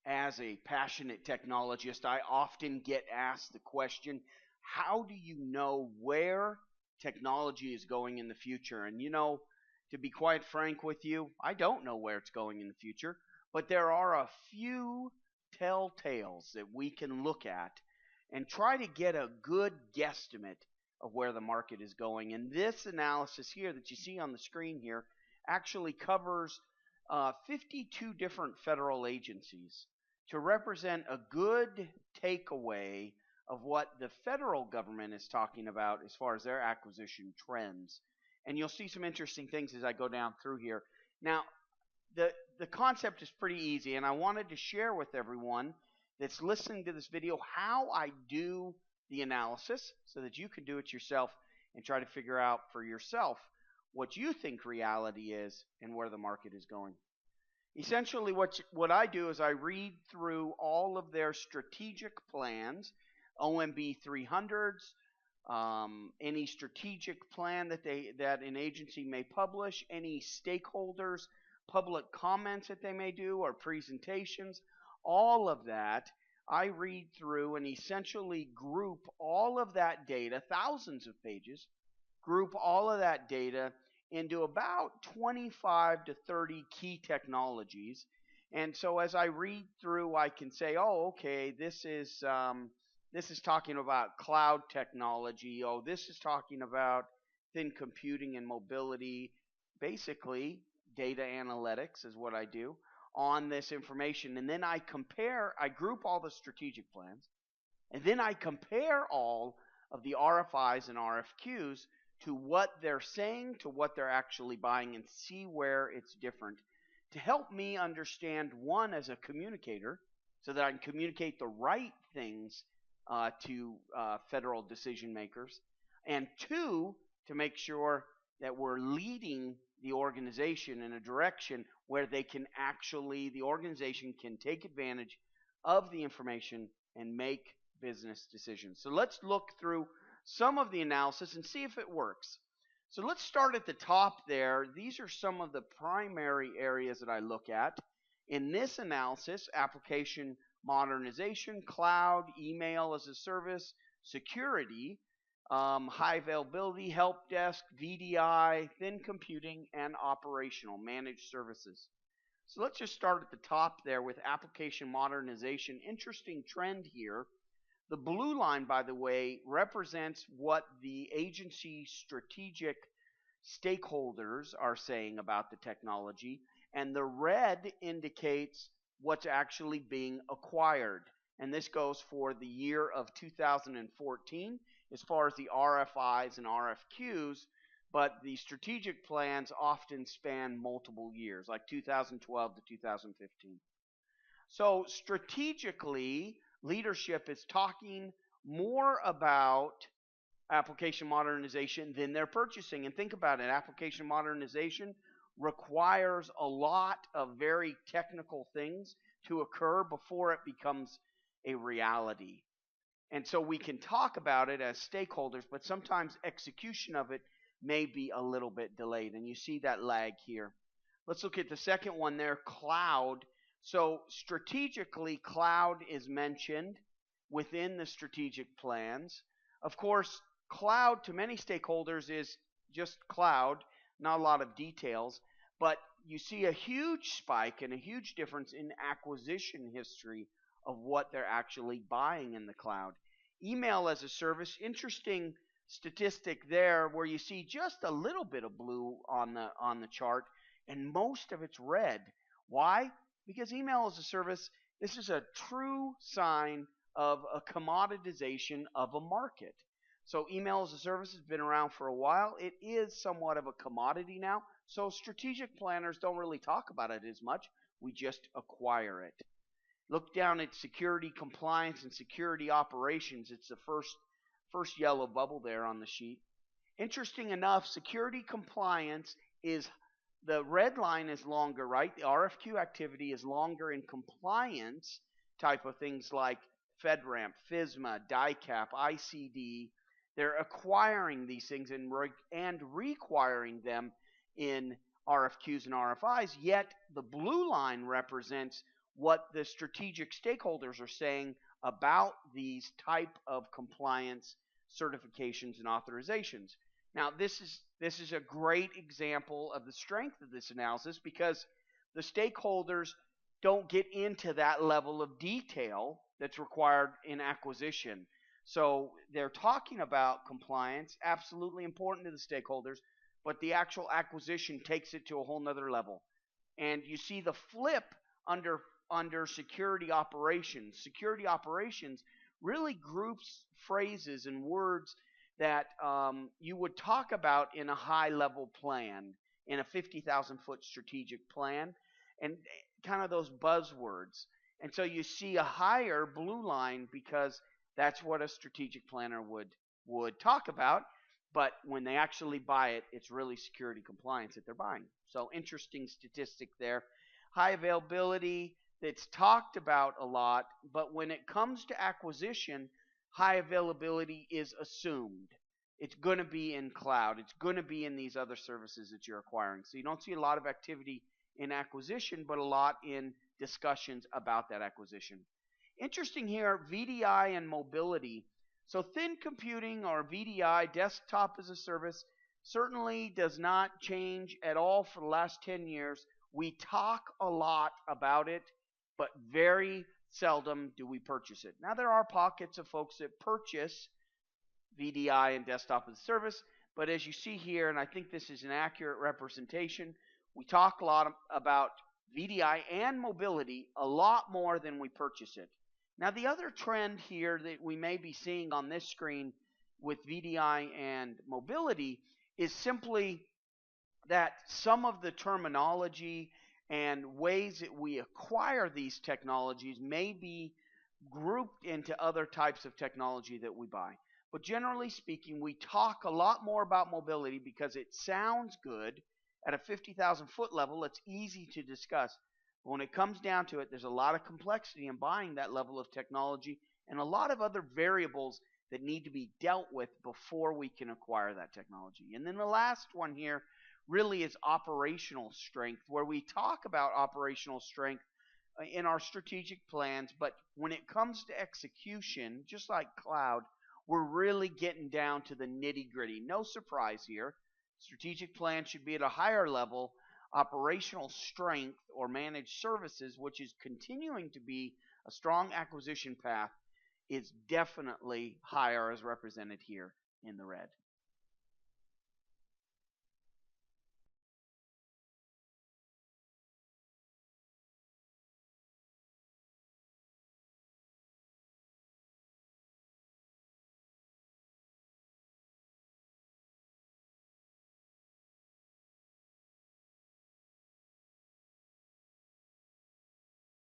As a passionate technologist, I often get asked the question, how do you know where technology is going in the future? And to be quite frank with you, I don't know where it's going in the future, but there are a few telltales that we can look at and try to get a good guesstimate of where the market is going. And this analysis here that you see on the screen here actually covers 52 different federal agencies to represent a good takeaway of what the federal government is talking about as far as their acquisition trends. And you'll see some interesting things as I go down through here. Now, the concept is pretty easy, and I wanted to share with everyone that's listening to this video how I do the analysis so that you can do it yourself and try to figure out for yourself what you think reality is and where the market is going. Essentially, what I do is I read through all of their strategic plans, OMB 300s, any strategic plan that an agency may publish, any stakeholders, public comments that they may do, or presentations, all of that I read through and essentially group all of that data, thousands of pages, group all of that data into about 25 to 30 key technologies. And so as I read through, I can say, oh, okay, this is talking about cloud technology. Oh, this is talking about thin computing and mobility. Basically, data analytics is what I do on this information. And then I group all the strategic plans, and then I compare all of the RFIs and RFQs to what they're saying, to what they're actually buying, and see where it's different to help me understand, one, as a communicator, so that I can communicate the right things to federal decision makers, and two, to make sure that we're leading the organization in a direction where the organization can take advantage of the information and make business decisions. So let's look through some of the analysis and see if it works. So let's start at the top there. These are some of the primary areas that I look at. In this analysis, application modernization, cloud, email as a service, security, high availability, help desk, VDI, thin computing, and operational managed services. So let's just start at the top there with application modernization. Interesting trend here. The blue line, by the way, represents what the agency strategic stakeholders are saying about the technology, and the red indicates what's actually being acquired. And this goes for the year of 2014 as far as the RFIs and RFQs, but the strategic plans often span multiple years, like 2012 to 2015. So strategically, leadership is talking more about application modernization than they're purchasing. And think about it, application modernization requires a lot of very technical things to occur before it becomes a reality. And so we can talk about it as stakeholders, but sometimes execution of it may be a little bit delayed. And you see that lag here. Let's look at the second one there, cloud. So strategically, cloud is mentioned within the strategic plans. Of course, cloud to many stakeholders is just cloud, not a lot of details, but you see a huge spike and a huge difference in acquisition history of what they're actually buying in the cloud. Email as a service, interesting statistic there where you see just a little bit of blue on the chart and most of it's red. Why? Because email as a service, this is a true sign of a commoditization of a market. So email as a service has been around for a while. It is somewhat of a commodity now. So strategic planners don't really talk about it as much. We just acquire it. Look down at security compliance and security operations. It's the first yellow bubble there on the sheet. Interesting enough, security compliance is, the red line is longer, right? The RFQ activity is longer in compliance type of things like FedRAMP, FISMA, DICAP, ICD. They're acquiring these things and requiring them in RFQs and RFIs, yet the blue line represents what the strategic stakeholders are saying about these type of compliance certifications and authorizations. Now, this is a great example of the strength of this analysis because the stakeholders don't get into that level of detail that's required in acquisition. So they're talking about compliance, absolutely important to the stakeholders, but the actual acquisition takes it to a whole nother level. And you see the flip under security operations. Security operations really groups phrases and words that you would talk about in a high level plan, in a 50,000 foot strategic plan, and kind of those buzzwords. And so you see a higher blue line because that's what a strategic planner would talk about. But when they actually buy it, it's really security compliance that they're buying. So interesting statistic there. High availability, that's talked about a lot, but when it comes to acquisition, high availability is assumed. It's going to be in cloud. It's going to be in these other services that you're acquiring. So you don't see a lot of activity in acquisition, but a lot in discussions about that acquisition. Interesting here, VDI and mobility. So thin computing or VDI, desktop as a service, certainly does not change at all for the last 10 years. We talk a lot about it, but very seldom do we purchase it. Now, there are pockets of folks that purchase VDI and desktop as a service, but as you see here, and I think this is an accurate representation, we talk a lot about VDI and mobility a lot more than we purchase it. Now, the other trend here that we may be seeing on this screen with VDI and mobility is simply that some of the terminology and ways that we acquire these technologies may be grouped into other types of technology that we buy. But generally speaking, we talk a lot more about mobility because it sounds good at a 50,000 foot level. It's easy to discuss. But when it comes down to it, there's a lot of complexity in buying that level of technology and a lot of other variables that need to be dealt with before we can acquire that technology. And then the last one here really is operational strength, where we talk about operational strength in our strategic plans, but when it comes to execution, just like cloud, we're really getting down to the nitty-gritty. No surprise here. Strategic plan should be at a higher level. Operational strength or managed services, which is continuing to be a strong acquisition path, is definitely higher as represented here in the red.